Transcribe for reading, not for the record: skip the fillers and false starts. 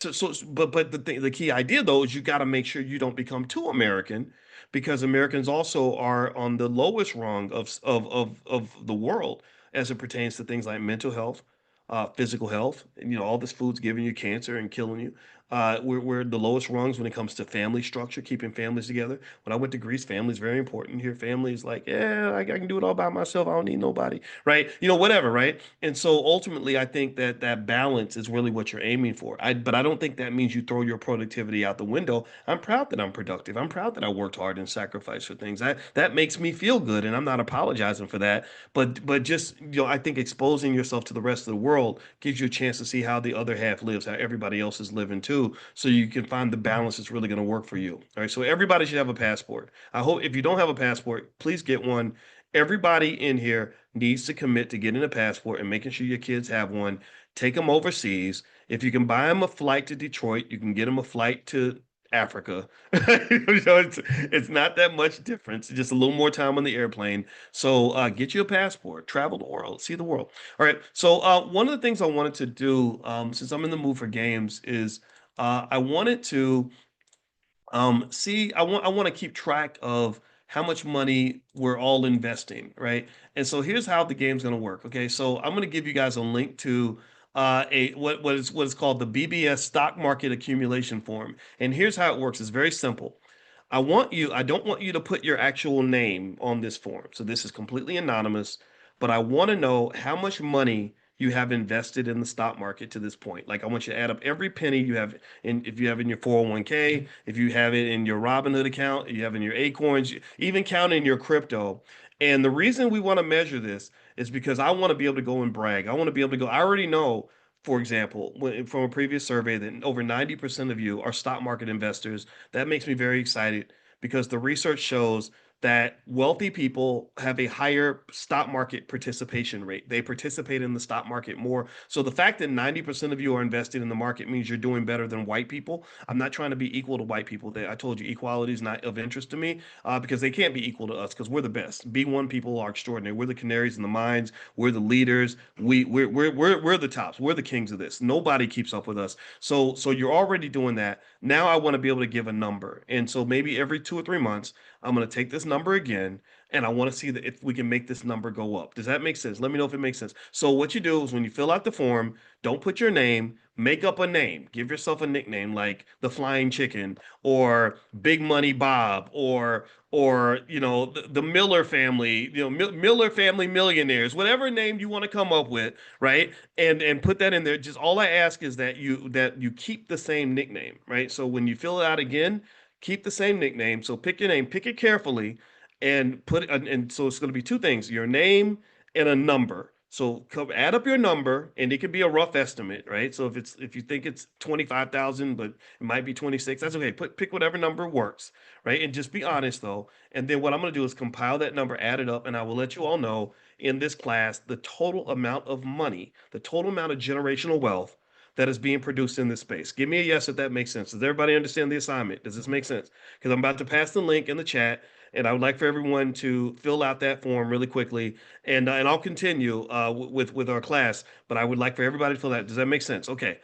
But the key idea though is you got to make sure you don't become too American, because Americans also are on the lowest rung of the world as it pertains to things like mental health, physical health. And, all this food's giving you cancer and killing you. We're the lowest rungs when it comes to family structure, keeping families together. When I went to Greece, family is very important here. Family is like, yeah, I can do it all by myself. I don't need nobody, right? Whatever, right? And so ultimately, I think that that balance is really what you're aiming for. But I don't think that means you throw your productivity out the window. I'm proud that I'm productive. I'm proud that I worked hard and sacrificed for things. That makes me feel good, and I'm not apologizing for that. But just I think exposing yourself to the rest of the world gives you a chance to see how the other half lives, how everybody else is living too, so you can find the balance that's really going to work for you. All right. So everybody should have a passport. I hope if you don't have a passport, please get one. Everybody in here needs to commit to getting a passport and making sure your kids have one. Take them overseas. If you can buy them a flight to Detroit, you can get them a flight to Africa. It's not that much difference, just a little more time on the airplane. So get you a passport, travel the world, see the world. All right. So one of the things I wanted to do, since I'm in the mood for games, is I wanted to see, I want to keep track of how much money we're all investing, right? And so here's how the game's going to work. Okay, so I'm going to give you guys a link to a what is called the BBS Stock Market Accumulation Form. And here's how it works. It's very simple. I don't want you to put your actual name on this form. So this is completely anonymous, but I want to know how much money you have invested in the stock market to this point. Like I want you to add up every penny you have in, if you have in your 401k, if you have it in your Robinhood account, you have in your Acorns, even counting your crypto. And the reason we want to measure this is because I want to be able to go and brag. I want to be able to go. I already know, for example, from a previous survey that over 90% of you are stock market investors. That makes me very excited because the research shows that wealthy people have a higher stock market participation rate. They participate in the stock market more. So the fact that 90% of you are invested in the market means you're doing better than white people. I'm not trying to be equal to white people. I told you equality is not of interest to me because they can't be equal to us because we're the best. B1 people are extraordinary. We're the canaries in the mines. We're the leaders. We're the tops. We're the kings of this. Nobody keeps up with us. So you're already doing that. Now I want to be able to give a number. And so maybe every 2 or 3 months, I'm going to take this number again and I want to see that if we can make this number go up. Does that make sense? Let me know if it makes sense. So what you do is when you fill out the form, don't put your name, make up a name. Give yourself a nickname like the Flying Chicken or Big Money Bob or the Miller family, Miller family millionaires, whatever name you want to come up with, right? And put that in there. Just all I ask is that you keep the same nickname, right? So when you fill it out again, keep the same nickname. So pick your name, pick it carefully, and put it. And so it's going to be two things: your name and a number. So add up your number, and it could be a rough estimate, right? So if you think it's 25,000, but it might be 26, that's okay. Pick whatever number works, right? And just be honest though. And then what I'm going to do is compile that number, add it up, and I will let you all know in this class the total amount of money, the total amount of generational wealth that is being produced in this space. Give me a yes if that makes sense. Does everybody understand the assignment? Does this make sense? Because I'm about to pass the link in the chat, and I would like for everyone to fill out that form really quickly, and I'll continue with our class. But I would like for everybody to fill that. Does that make sense? Okay.